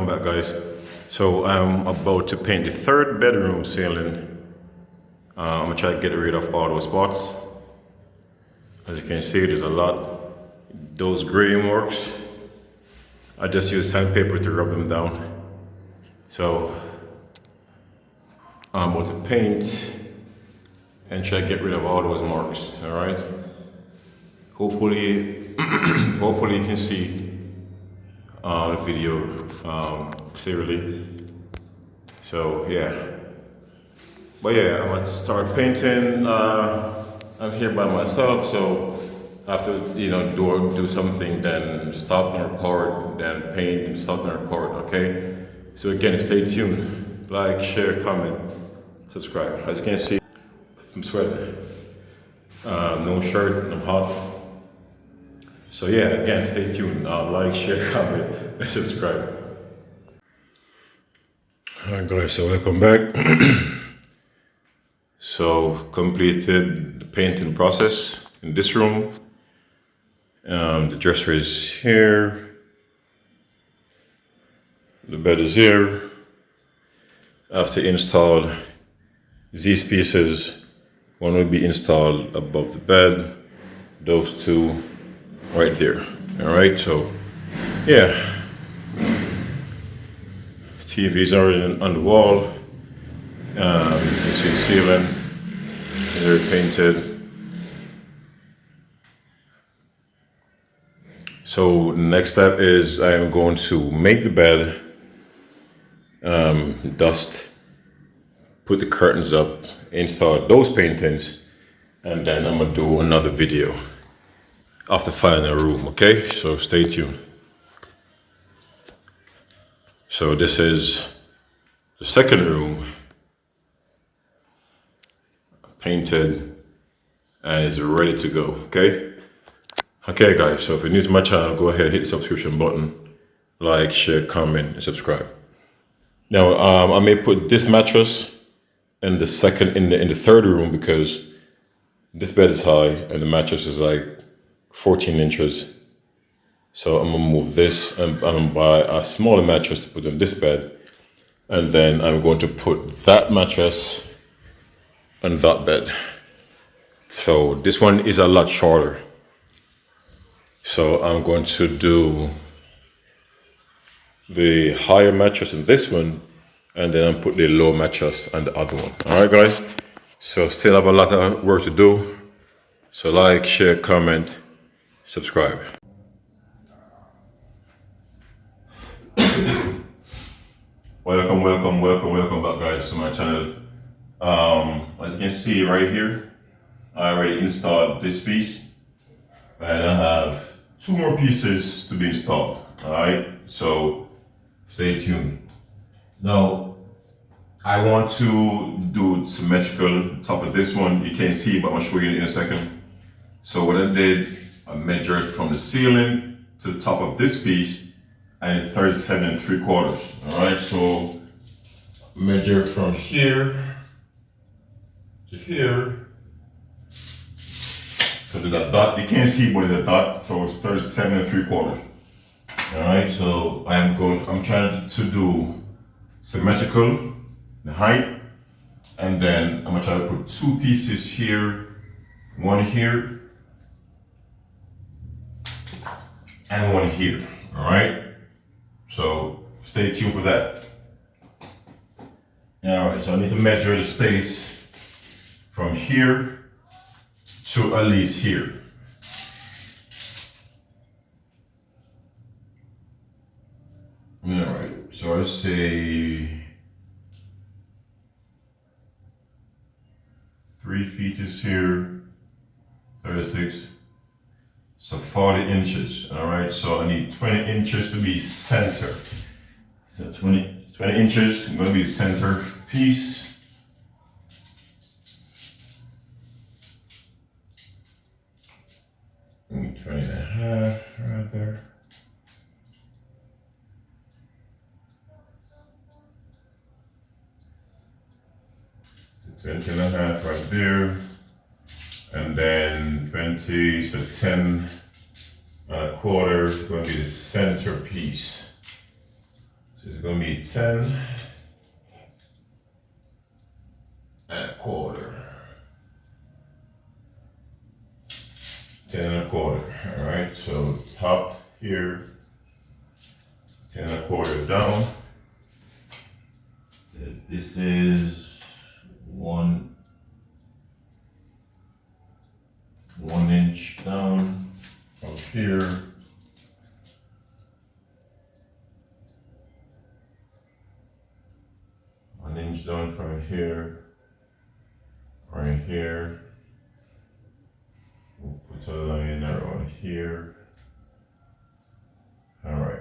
welcome back, guys. So I'm about to paint the third bedroom ceiling. I'm gonna try to get rid of all those spots. As you can see, there's a lot. Those gray marks, I just use sandpaper to rub them down. So I'm about to paint and try to get rid of all those marks. All right. Hopefully, hopefully you can see the video clearly. So yeah, but yeah, I'm gonna start painting. I'm here by myself, so I have to, do something, then stop and record, then paint and stop and record. Okay. So again, stay tuned. Like, share, comment, subscribe. As you can see, I'm sweating. No shirt. I'm hot. So yeah, again, stay tuned. Like, share, comment, and subscribe. Alright guys, so welcome back. So completed the painting process in this room. The dresser is here. The bed is here. After installed these pieces, one will be installed above the bed. Those two right there. Alright, so yeah. TV's already on the wall. You can see the ceiling is already painted. So the next step is I am going to make the bed, dust, put the curtains up, install those paintings, and then I'm gonna do another video of the final room. Okay, so stay tuned. So this is the second room, painted and is ready to go. Okay guys, so if you're new to my channel, go ahead, hit the subscription button, like, share, comment, and subscribe. Now I may put this mattress in the third room because this bed is high and the mattress is like 14 inches. So I'm gonna move this and I'm gonna buy a smaller mattress to put on this bed, and then I'm going to put that mattress on that bed. So this one is a lot shorter. So I'm going to do the higher mattress in this one, and then I'll put the low mattress on the other one. All right, guys. So still have a lot of work to do. So like, share, comment, subscribe. Welcome back, guys, to my channel. As you can see right here, I already installed this piece, and I have two more pieces to be installed. All right, so stay tuned. Now, I want to do symmetrical top of this one. You can't see, but I'll show you in a second. So what I did, I measured from the ceiling to the top of this piece, and it's 37 3/4. All right, so measure from here to here. So there's a dot. You can't see, but there's a dot. So it's 37 3/4. All right, so I'm trying to do symmetrical, the height, and then I'm gonna try to put two pieces here, one here, and one here. All right. So stay tuned for that. All right, so I need to measure the space from here to at least here. All right, so I say 3 feet is here, 36. So 40 inches, all right? So I need 20 inches to be center. So 20 inches, I'm gonna be the center piece. Maybe 20 and a half right there. So 20 and a half right there. And then 20, so 10 and a quarter is going to be the center piece. So it's gonna be 10 and a quarter. 10 and a quarter. All right, so top here, 10 and a quarter down. This is one inch down from here. One inch down from here, right here. We'll put a line around here. All right.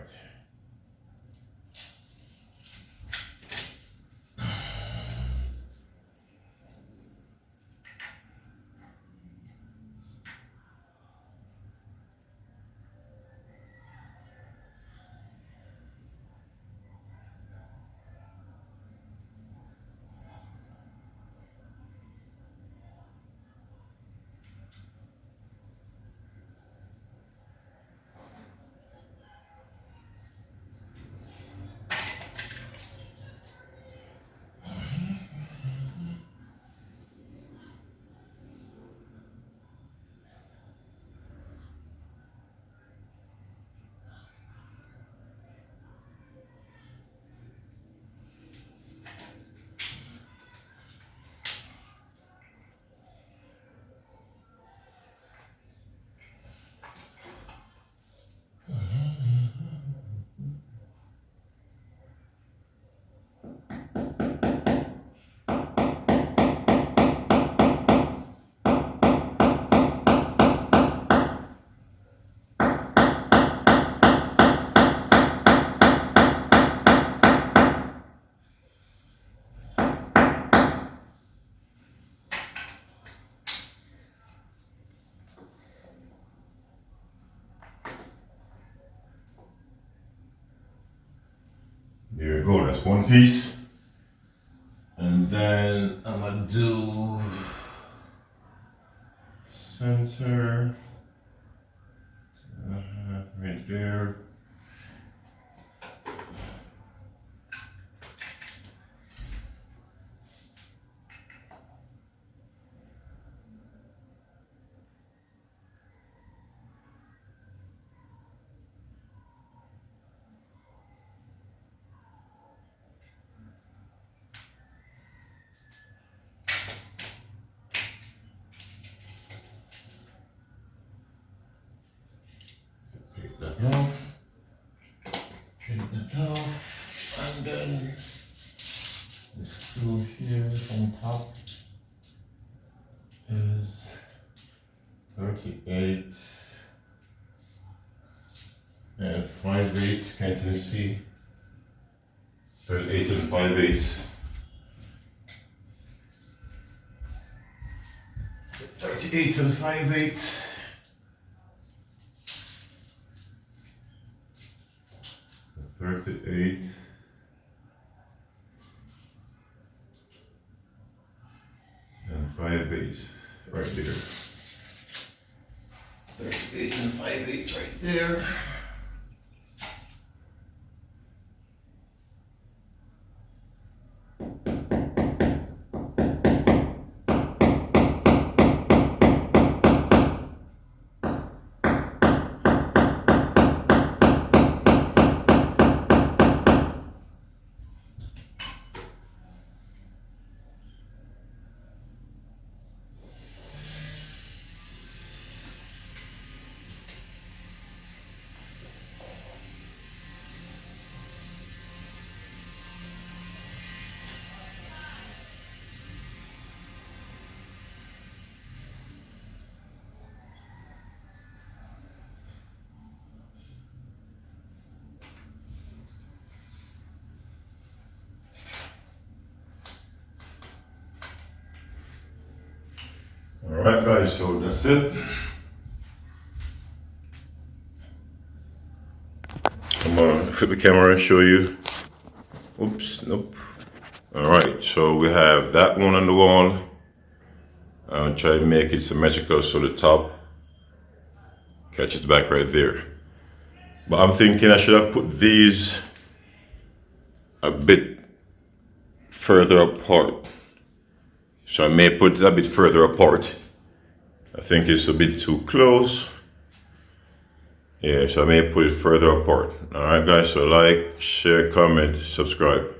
There we go, that's one piece. And then I'm gonna do center, right there. Take that off. Take that off. And then the screw here on top is 38 and 5/8. Can't you see? 38 and 5/8. 38 and 5/8. Thirty-eight and 5/8 right there. 38 and 5/8 right there. Alright guys, so that's it. I'm gonna flip the camera and show you. Oops, nope. Alright, so we have that one on the wall. I'll try to make it symmetrical so the top catches back right there. But I'm thinking I should have put these a bit further apart. So I may put it a bit further apart. I think it's a bit too close. Yeah, so I may put it further apart. Alright guys, so like, share, comment, subscribe.